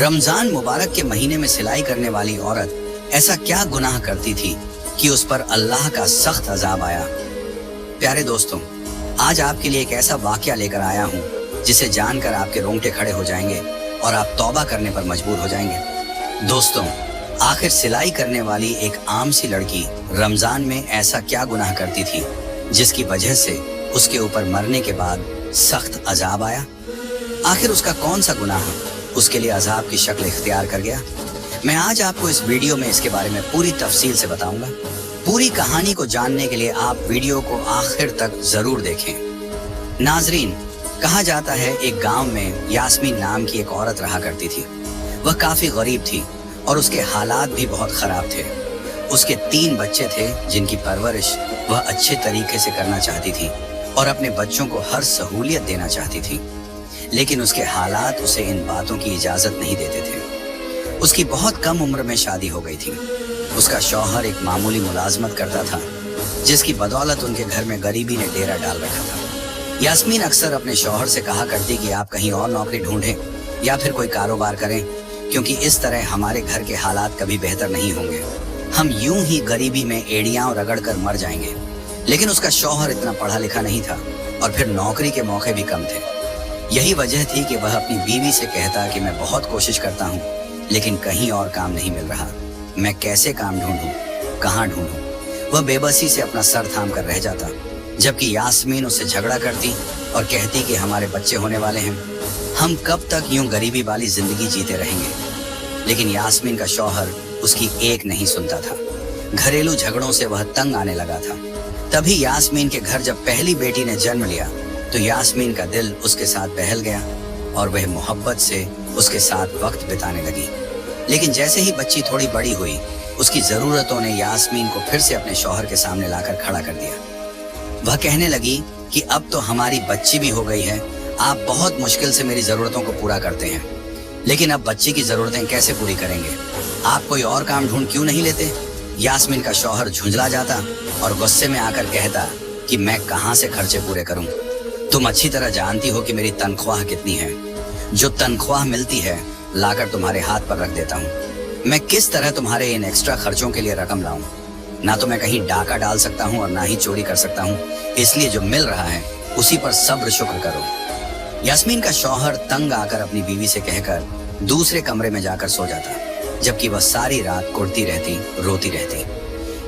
रमजान मुबारक के महीने में सिलाई करने वाली औरत ऐसा क्या गुनाह करती थी कि उस पर अल्लाह का सख्त अजाब आया। प्यारे दोस्तों, आज आपके लिए एक ऐसा वाकया लेकर आया हूँ जिसे जानकर आपके रोंगटे खड़े हो जाएंगे और आप तौबा करने पर मजबूर हो जाएंगे। दोस्तों, आखिर सिलाई करने वाली एक आम सी लड़की रमजान में ऐसा क्या गुनाह करती थी जिसकी वजह से उसके ऊपर मरने के बाद सख्त अजाब आया। आखिर उसका कौन सा गुनाह उसके लिए अजाब की शक्ल इख्तियार कर गया। मैं आज आपको इस वीडियो में इसके बारे में पूरी तफसील से बताऊंगा। पूरी कहानी को जानने के लिए आप वीडियो को आखिर तक जरूर देखें। नाजरीन, कहा जाता है एक गांव में यास्मीन नाम की एक औरत रहा करती थी। वह काफी गरीब थी और उसके हालात भी बहुत खराब थे। उसके 3 बच्चे थे जिनकी परवरिश वह अच्छे तरीके से करना चाहती थी और अपने बच्चों को हर सहूलियत देना चाहती थी, लेकिन उसके हालात उसे इन बातों की इजाजत नहीं देते थे। उसकी बहुत कम उम्र में शादी हो गई थी। उसका शौहर एक मामूली मुलाजमत करता था जिसकी बदौलत उनके घर में गरीबी ने डेरा डाल रखा था। यास्मीन अक्सर अपने शौहर से कहा करती कि आप कहीं और नौकरी ढूंढें या फिर कोई कारोबार करें, क्योंकि इस तरह हमारे घर के हालात कभी बेहतर नहीं होंगे। हम यूं ही गरीबी में एड़ियां रगड़ कर मर जाएंगे। लेकिन उसका शौहर इतना पढ़ा लिखा नहीं था और फिर नौकरी के मौके भी कम थे। यही वजह थी कि वह अपनी बीवी से कहता कि मैं बहुत कोशिश करता हूँ लेकिन कहीं और काम नहीं मिल रहा। मैं कैसे काम ढूंढूं, कहाँ ढूंढूं? वह बेबसी से अपना सर थाम कर रह जाता, जबकि यास्मीन उससे झगड़ा करती और कहती कि हमारे बच्चे होने वाले हैं, हम कब तक यूं गरीबी वाली जिंदगी जीते रहेंगे। लेकिन यास्मीन का शौहर उसकी एक नहीं सुनता था। घरेलू झगड़ों से वह तंग आने लगा था। तभी यास्मीन के घर जब पहली बेटी ने जन्म लिया तो यास्मीन का दिल उसके साथ बहल गया और वह मोहब्बत से उसके साथ वक्त बिताने लगी। लेकिन जैसे ही बच्ची थोड़ी बड़ी हुई, उसकी जरूरतों ने यास्मीन को फिर से अपने शौहर के सामने लाकर खड़ा कर दिया। वह कहने लगी कि अब तो हमारी बच्ची भी हो गई है, आप बहुत मुश्किल से मेरी जरूरतों को पूरा करते हैं, लेकिन अब बच्ची की जरूरतें कैसे पूरी करेंगे? आप कोई और काम ढूंढ क्यों नहीं लेते? यास्मीन का शौहर झुंझला जाता और गुस्से में आकर कहता कि मैं कहां से खर्चे पूरे करूं? तुम अच्छी तरह जानती हो कि मेरी तनख्वाह कितनी है। जो तनख्वाह मिलती है लाकर तुम्हारे हाथ पर रख देता हूँ। मैं किस तरह तुम्हारे इन एक्स्ट्रा खर्चों के लिए रकम लाऊं? ना तो मैं कहीं डाका डाल सकता हूँ और ना ही चोरी कर सकता हूँ, इसलिए जो मिल रहा है उसी पर सब्र शुक्र करो। यास्मीन का शौहर तंग आकर अपनी बीवी से कहकर दूसरे कमरे में जाकर सो जाता, जबकि वह सारी रात कुड़ती रहती, रोती रहती।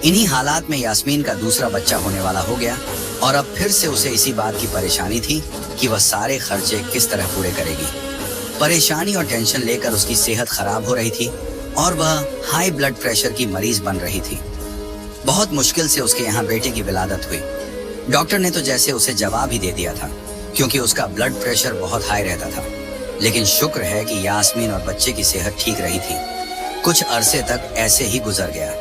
इन्हीं हालात में यास्मीन का दूसरा बच्चा होने वाला हो गया और अब फिर से उसे इसी बात की परेशानी थी कि वह सारे खर्चे किस तरह पूरे करेगी। परेशानी और टेंशन लेकर उसकी सेहत खराब हो रही थी और वह हाई ब्लड प्रेशर की मरीज बन रही थी। बहुत मुश्किल से उसके यहाँ बेटे की विलादत हुई। डॉक्टर ने तो जैसे उसे जवाब ही दे दिया था, क्योंकि उसका ब्लड प्रेशर बहुत हाई रहता था। लेकिन शुक्र है कि यास्मीन और बच्चे की सेहत ठीक रही थी। कुछ अरसे तक ऐसे ही गुजर गया।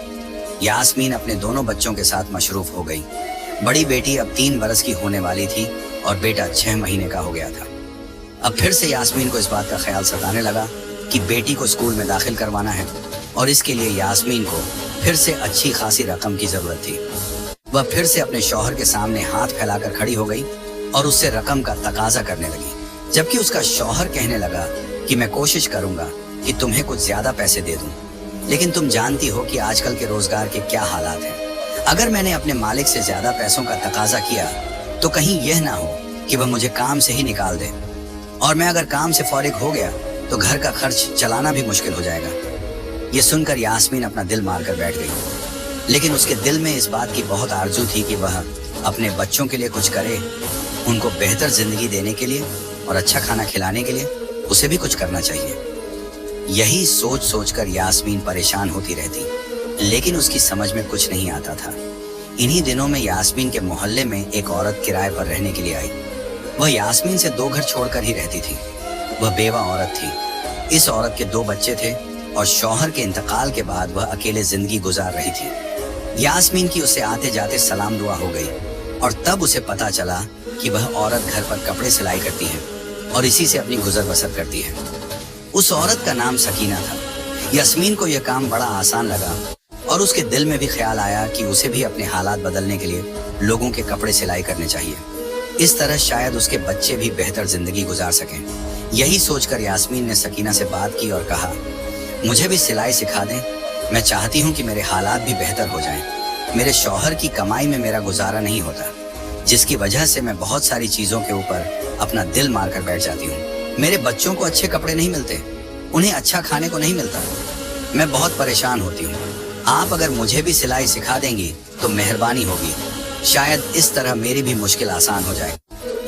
यास्मीन अपने दोनों बच्चों के साथ मशरूफ हो गई। बड़ी बेटी अब 3 बरस की होने वाली थी और बेटा 6 महीने का हो गया था। अब फिर से यास्मीन को इस बात का ख्याल सताने लगा कि बेटी को स्कूल में दाखिल करवाना है और इसके लिए यास्मीन को फिर से अच्छी खासी रकम की जरूरत थी। वह फिर से अपने शौहर के सामने हाथ फैलाकर खड़ी हो गई और उससे रकम का तकाजा करने लगी, जबकि उसका शौहर कहने लगा कि मैं कोशिश करूंगा कि तुम्हें कुछ ज्यादा पैसे दे दूं, लेकिन तुम जानती हो कि आजकल के रोजगार के क्या हालात हैं। अगर मैंने अपने मालिक से ज्यादा पैसों का तकाजा किया तो कहीं यह ना हो कि वह मुझे काम से ही निकाल दे, और मैं अगर काम से फारिग हो गया तो घर का खर्च चलाना भी मुश्किल हो जाएगा। ये सुनकर यास्मीन अपना दिल मारकर बैठ गई, लेकिन उसके दिल में इस बात की बहुत आरजू थी कि वह अपने बच्चों के लिए कुछ करे। उनको बेहतर जिंदगी देने के लिए और अच्छा खाना खिलाने के लिए उसे भी कुछ करना चाहिए। यही सोच सोचकर यास्मीन परेशान होती रहती, लेकिन उसकी समझ में कुछ नहीं आता था। इन्हीं दिनों में यास्मीन के मोहल्ले में एक औरत किराए पर रहने के लिए आई। वह यास्मीन से 2 घर छोड़कर ही रहती थी। वह बेवा औरत थी। इस औरत के 2 बच्चे थे और शौहर के इंतकाल के बाद वह अकेले जिंदगी गुजार रही थी। यास्मीन की उससे आते जाते सलाम दुआ हो गई और तब उसे पता चला कि वह औरत घर पर कपड़े सिलाई करती है और इसी से अपनी गुजर बसर करती है। उस औरत का नाम सकीना था। यास्मीन को यह काम बड़ा आसान लगा और उसके दिल में भी ख्याल आया कि उसे भी अपने हालात बदलने के लिए लोगों के कपड़े सिलाई करने चाहिए। इस तरह शायद उसके बच्चे भी बेहतर जिंदगी गुजार सकें। यही सोचकर यास्मीन ने सकीना से बात की और कहा, मुझे भी सिलाई सिखा दें। मैं चाहती हूँ कि मेरे हालात भी बेहतर हो जाएं। मेरे शौहर की कमाई में मेरा गुजारा नहीं होता, जिसकी वजह से मैं बहुत सारी चीजों के ऊपर अपना दिल मारकर बैठ जाती हूँ। मेरे बच्चों को अच्छे कपड़े नहीं मिलते, उन्हें अच्छा खाने को नहीं मिलता। मैं बहुत परेशान होती हूँ। आप अगर मुझे भी सिलाई सिखा देंगी तो मेहरबानी होगी, शायद इस तरह मेरी भी मुश्किल आसान हो जाए।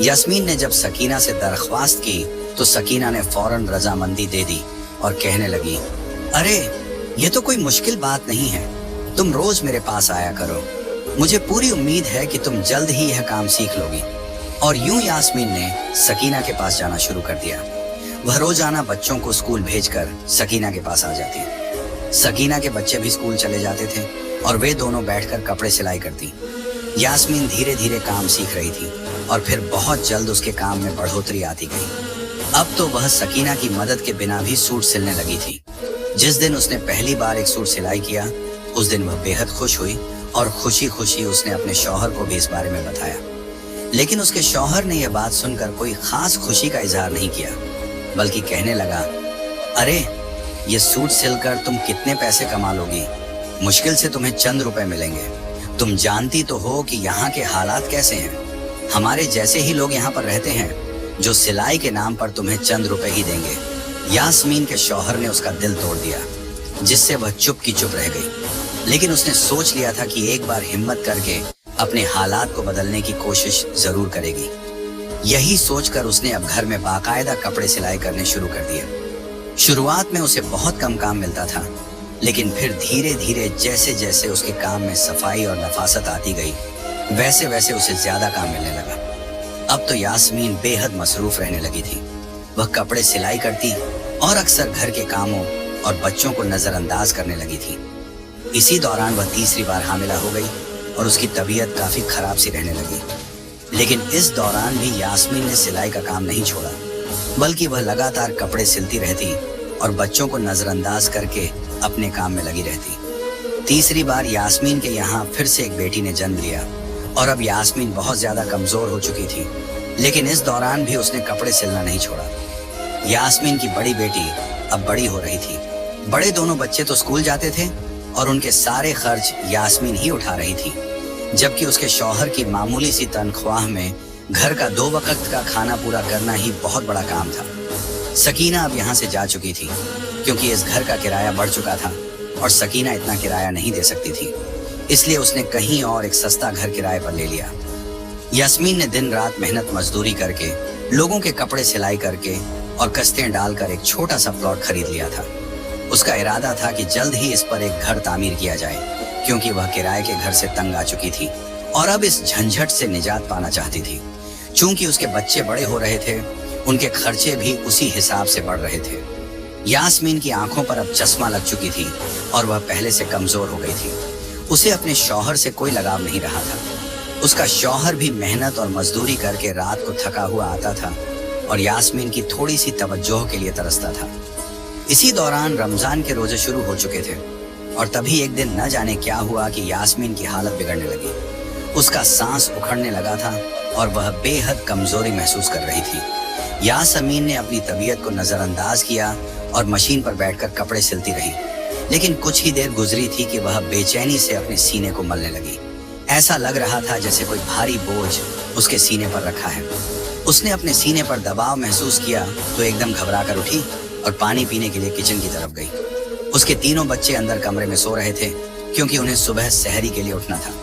यास्मीन ने जब सकीना से दरख्वास्त की तो सकीना ने फौरन रजामंदी दे दी और कहने लगी, अरे ये तो कोई मुश्किल बात नहीं है, तुम रोज मेरे पास आया करो। मुझे पूरी उम्मीद है कि तुम जल्द ही यह काम सीख लोगी। और यूं यास्मीन ने सकीना के पास जाना शुरू कर दिया। वह रोजाना बच्चों को स्कूल भेजकर सकीना के पास आ जाती। सकीना के बच्चे भी स्कूल चले जाते थे और वे दोनों बैठकर कपड़े सिलाई करती। यास्मीन धीरे धीरे काम सीख रही थी और फिर बहुत जल्द उसके काम में बढ़ोतरी आती गई। अब तो वह सकीना की मदद के बिना भी सूट सिलने लगी थी। जिस दिन उसने पहली बार एक सूट सिलाई किया, उस दिन वह बेहद खुश हुई और खुशी खुशी उसने अपने शौहर को भी इस बारे में बताया। लेकिन उसके शौहर ने यह बात सुनकर कोई खास खुशी का इजहार नहीं किया, बल्कि कहने लगा, अरे ये सूट सिलकर तुम कितने पैसे कमा लोगी? मुश्किल से तुम्हें चंद रुपए मिलेंगे। तुम जानती तो हो कि यहाँ के हालात कैसे हैं। हमारे जैसे ही लोग यहाँ पर रहते हैं जो सिलाई के नाम पर तुम्हें चंद रुपए ही देंगे। यास्मीन के शौहर ने उसका दिल तोड़ दिया, जिससे वह चुप की चुप रह गई। लेकिन उसने सोच लिया था कि एक बार हिम्मत करके अपने हालात को बदलने की कोशिश जरूर करेगी। यही सोचकर उसने अब घर में बाकायदा कपड़े सिलाई करने शुरू कर दिए। शुरुआत में उसे बहुत कम काम मिलता था, लेकिन फिर धीरे धीरे जैसे जैसे उसके काम में सफाई और नफासत आती गई, वैसे वैसे उसे ज्यादा काम मिलने लगा। अब तो यास्मीन बेहद मसरूफ रहने लगी थी। वह कपड़े सिलाई करती और अक्सर घर के कामों और बच्चों को नजरअंदाज करने लगी थी। इसी दौरान वह तीसरी बार हामिला हो गई और उसकी तबीयत काफी खराब सी रहने लगी। लेकिन इस दौरान भी यास्मीन ने सिलाई का काम नहीं छोड़ा, बल्कि वह लगातार कपड़े सिलती रहती और बच्चों को नजरअंदाज करके अपने काम में लगी रहती। तीसरी बार यास्मीन के यहाँ फिर से एक बेटी ने जन्म लिया और अब यास्मीन बहुत ज्यादा कमजोर हो चुकी थी, लेकिन इस दौरान भी उसने कपड़े सिलना नहीं छोड़ा। यास्मीन की बड़ी बेटी अब बड़ी हो रही थी। बड़े दोनों बच्चे तो स्कूल जाते थे और उनके सारे खर्च यास्मीन ही उठा रही थी, जबकि उसके शौहर की मामूली सी तनख्वाह में घर का 2 वक्त का खाना पूरा करना ही बहुत बड़ा काम था। सकीना अब यहाँ से जा चुकी थी, क्योंकि इस घर का किराया बढ़ चुका था और सकीना इतना किराया नहीं दे सकती थी। इसलिए उसने कहीं और एक सस्ता घर किराए पर ले लिया। यास्मीन ने दिन रात मेहनत मजदूरी करके, लोगों के कपड़े सिलाई करके और कस्तें डालकर एक छोटा सा प्लॉट खरीद लिया था। उसका इरादा था कि जल्द ही इस पर एक घर तामीर किया जाए, क्योंकि वह किराए के घर से तंग आ चुकी थी और अब इस झंझट से निजात पाना चाहती थी। चूंकि उसके बच्चे बड़े हो रहे थे, उनके खर्चे भी उसी हिसाब से बढ़ रहे थे। यास्मीन की आंखों पर अब चश्मा लग चुकी थी और वह पहले से कमजोर हो गई थी। उसे अपने शौहर से कोई लगाव नहीं रहा था। उसका शौहर भी मेहनत और मजदूरी करके रात को थका हुआ आता था और यास्मीन की थोड़ी सी तवज्जो के लिए तरसता था। इसी दौरान रमजान के रोजे शुरू हो चुके थे और तभी एक दिन न जाने क्या हुआ कि यास्मीन की हालत बिगड़ने लगी। उसका सांस उखड़ने लगा था और वह बेहद कमजोरी महसूस कर रही थी। यास्मीन ने अपनी तबीयत को नजरअंदाज किया और मशीन पर बैठकर कपड़े सिलती रही, लेकिन कुछ ही देर गुजरी थी कि वह बेचैनी से अपने सीने को मलने लगी। ऐसा लग रहा था जैसे कोई भारी बोझ उसके सीने पर रखा है। उसने अपने सीने पर दबाव महसूस किया तो एकदम घबरा कर उठी और पानी पीने के लिए किचन की तरफ गई। उसके तीनों बच्चे अंदर कमरे में सो रहे थे, क्योंकि उन्हें सुबह सहरी के लिए उठना था,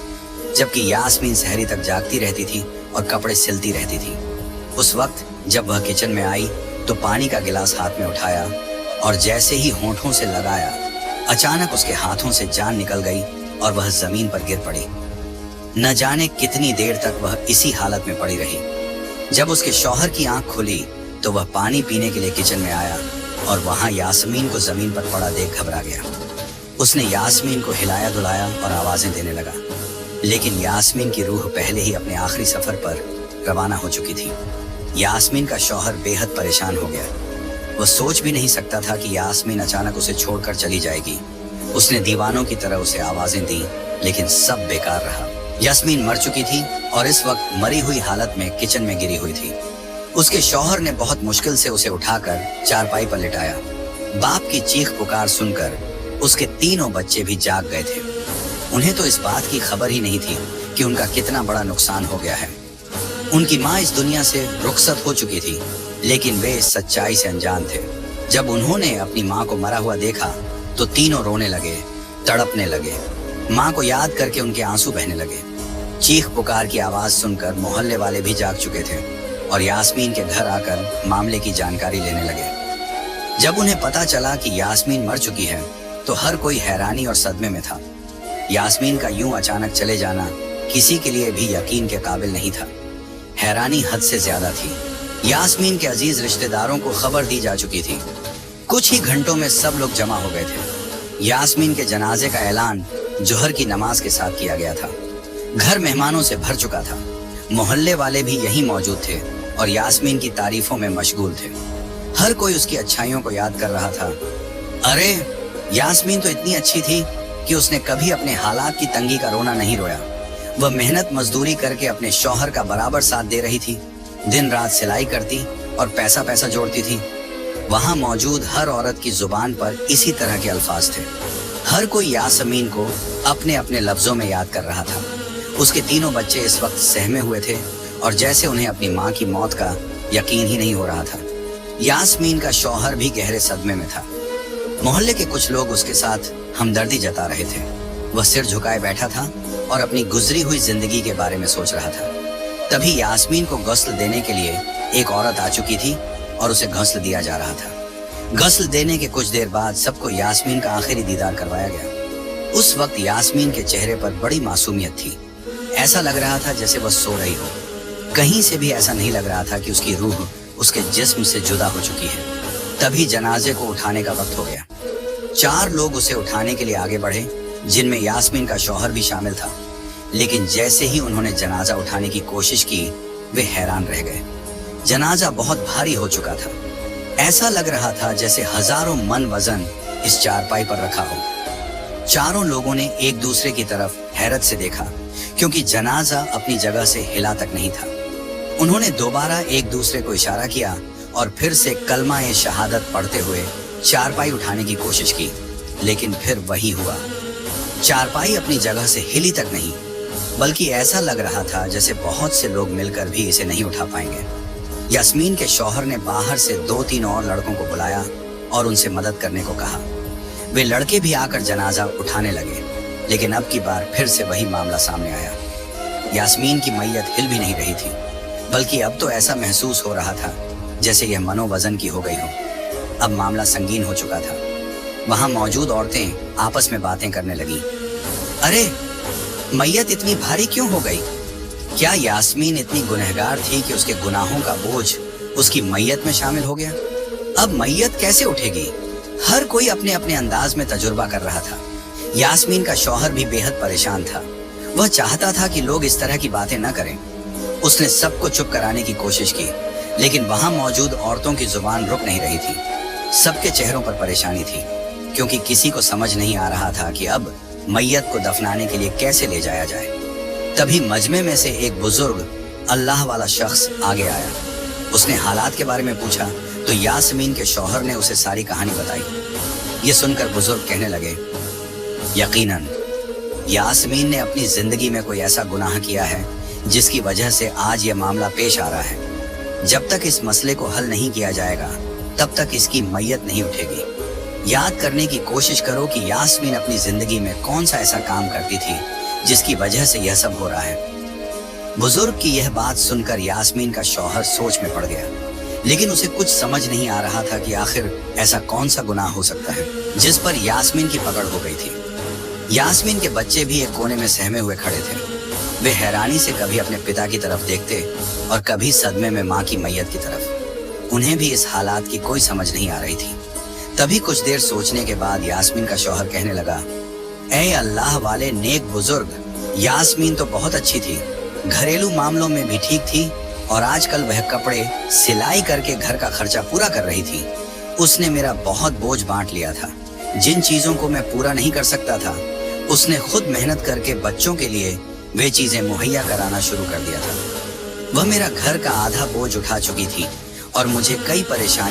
जबकि यास्मीन सहरी तक जागती रहती थी और कपड़े सिलती रहती थी। उस वक्त जब वह किचन में आई तो पानी का गिलास हाथ में उठाया और जैसे ही होंठों से लगाया, अचानक उसके हाथों से जान निकल गई और वह जमीन पर गिर पड़ी। न जाने कितनी देर तक वह इसी हालत में पड़ी रही। जब उसके शौहर की आंख खुली तो वह पानी पीने के लिए किचन में आया और वहां यास्मीन को जमीन पर पड़ा देख घबरा गया। उसने यास्मीन को हिलाया डुलाया और आवाजें देने लगा, लेकिन यास्मीन की रूह पहले ही अपने आखिरी सफर पर रवाना हो चुकी थी। यास्मीन का शौहर बेहद परेशान हो गया। वह सोच भी नहीं सकता था कि यास्मीन अचानक उसे छोड़कर चली जाएगी। उसने दीवानों की तरह उसे आवाजें दी, लेकिन सब बेकार रहा। यास्मीन मर चुकी थी और इस वक्त मरी हुई हालत में किचन में गिरी हुई थी। उसके शौहर ने बहुत मुश्किल से उसे उठाकर चारपाई पर लिटाया। बाप की चीख पुकार सुनकर उसके तीनों बच्चे भी जाग गए थे। उन्हें तो इस बात की खबर ही नहीं थी कि उनका कितना बड़ा नुकसान हो गया है। उनकी माँ इस दुनिया से रुखसत हो चुकी थी, लेकिन वे इस सच्चाई से अनजान थे। जब उन्होंने अपनी माँ को मरा हुआ देखा तो तीनों रोने लगे, तड़पने लगे। माँ को याद करके उनके आंसू बहने लगे। चीख पुकार की आवाज सुनकर मोहल्ले वाले भी जाग चुके थे और यास्मीन के घर आकर मामले की जानकारी लेने लगे। जब उन्हें पता चला कि यास्मीन मर चुकी है तो हर कोई हैरानी और सदमे में था। यास्मीन का यूं अचानक चले जाना किसी के लिए भी यकीन के काबिल नहीं था। हैरानी हद से ज्यादा थी। यास्मीन के अजीज रिश्तेदारों को खबर दी जा चुकी थी। कुछ ही घंटों में सब लोग जमा हो गए थे। यास्मीन के जनाजे का ऐलान जोहर की नमाज के साथ किया गया था। घर मेहमानों से भर चुका था। मोहल्ले वाले भी यहीं मौजूद थे और यास्मीन की तारीफों में मशगूल थे। हर कोई उसकी अच्छाइयों को याद कर रहा था। अरे, यास्मीन तो इतनी अच्छी थी कि उसने कभी अपने हालात की तंगी का रोना नहीं रोया। वह मेहनत मजदूरी करके अपने शौहर का बराबर साथ दे रही थी। दिन रात सिलाई करती और पैसा जोड़ती थी। वहां मौजूद हर औरत की जुबान पर इसी तरह के अल्फाज थे। हर कोई यास्मीन को अपने अपने लफ्जों में याद कर रहा था। उसके तीनों बच्चे इस वक्त सहमे हुए थे और जैसे उन्हें अपनी माँ की मौत का यकीन ही नहीं हो रहा था। यास्मीन का शौहर भी गहरे सदमे में था। मोहल्ले के कुछ लोग उसके साथ हमदर्दी जता रहे थे। वह सिर झुकाए बैठा था और अपनी गुजरी हुई जिंदगी के बारे में सोच रहा था। तभी यास्मीन को गस्ल देने के लिए एक औरत आ चुकी थी और उसे गस्ल दिया जा रहा था। गस्ल देने के कुछ देर बाद सबको यास्मीन का आखिरी दीदार करवाया गया। उस वक्त यास्मीन के चेहरे पर बड़ी मासूमियत थी। ऐसा लग रहा था जैसे वह सो रही हो। कहीं से भी ऐसा नहीं लग रहा था कि उसकी रूह उसके जिस्म से जुदा हो चुकी है। तभी जनाजे को उठाने का वक्त हो गया। 4 लोग उसे उठाने के लिए आगे बढ़े, जिनमें यास्मीन का शौहर भी शामिल था। लेकिन जैसे ही उन्होंने जनाजा उठाने की कोशिश की, वे हैरान रह गए। जनाजा बहुत भारी हो चुका था। ऐसा लग रहा था जैसे हजारों मन वजन इस चारपाई पर रखा हो। चारों लोगों ने एक दूसरे की तरफ हैरत से देखा, क्योंकि जनाजा अपनी जगह से हिला तक नहीं था। उन्होंने दोबारा एक दूसरे को इशारा किया और फिर से कलमा ए शहादत पढ़ते हुए चारपाई उठाने की कोशिश की, लेकिन फिर वही हुआ। चारपाई अपनी जगह से हिली तक नहीं, बल्कि ऐसा लग रहा था जैसे बहुत से लोग मिलकर भी इसे नहीं उठा पाएंगे। यास्मीन के शौहर ने बाहर से 2-3 और लड़कों को बुलाया और उनसे मदद करने को कहा। वे लड़के भी आकर जनाजा उठाने लगे, लेकिन अब की बार फिर से वही मामला सामने आया। यास्मीन की मैयत हिल भी नहीं रही थी, बल्कि अब तो ऐसा महसूस हो रहा था जैसे यह मनोवजन की हो गई हो। अब मामला संगीन हो चुका था। वहां मौजूद औरतें आपस में बातें करने लगी। अरे, मैयत इतनी भारी क्यों हो गई? क्या यास्मीन इतनी गुनहगार थी कि उसके गुनाहों का बोझ उसकी मैयत में शामिल हो गया? अब मैयत कैसे उठेगी? हर कोई अपने अपने अंदाज में तजुर्बा कर रहा था। यास्मीन का शौहर भी बेहद परेशान था। वह चाहता था कि लोग इस तरह की बातें न करें। उसने सबको चुप कराने की कोशिश की, लेकिन वहां मौजूद औरतों की जुबान रुक नहीं रही थी। सबके चेहरों पर परेशानी थी, क्योंकि किसी को समझ नहीं आ रहा था कि अब मैयत को दफनाने के लिए कैसे ले जाया जाए। तभी मजमे में से एक बुजुर्ग अल्लाह वाला शख्स आगे आया। उसने हालात के बारे में पूछा तो यास्मीन के शौहर ने उसे सारी कहानी बताई। ये सुनकर बुजुर्ग कहने लगे, यकीनन यास्मीन ने अपनी जिंदगी में कोई ऐसा गुनाह किया है जिसकी वजह से आज ये मामला पेश आ रहा है। जब तक इस मसले को हल नहीं किया जाएगा तब तक इसकी मैयत नहीं उठेगी। याद करने की कोशिश करो कि यास्मीन अपनी जिंदगी में कौन सा ऐसा काम करती थी जिसकी वजह से यह सब हो रहा है। बुजुर्ग की यह बात सुनकर यास्मीन का शौहर सोच में पड़ गया, लेकिन उसे कुछ समझ नहीं आ रहा था कि आखिर ऐसा कौन सा गुनाह हो सकता है जिस पर यास्मीन की पकड़ हो गई थी। यास्मीन के बच्चे भी एक कोने में सहमे हुए खड़े थे। वे हैरानी से कभी अपने पिता की तरफ देखते और कभी सदमे में माँ की मैयत की तरफ। उन्हें भी इस हालात की कोई समझ नहीं आ रही थी। तभी कुछ देर सोचने के बाद यास्मीन का शौहर कहने लगा, ऐ अल्लाह वाले नेक बुजुर्ग, यास्मीन तो बहुत अच्छी थी, घरेलू मामलों में भी ठीक थी और आजकल वह कपड़े सिलाई करके घर का खर्चा पूरा कर रही थी। उसने मेरा बहुत बोझ बांट लिया था। जिन चीजों को मैं पूरा नहीं कर सकता था, उसने खुद मेहनत करके बच्चों के लिए वे चीजें मुहैया कराना शुरू कर दिया था। वह मेरा घर का आधा बोझ उठा चुकी थी और मुझे कई परेशानी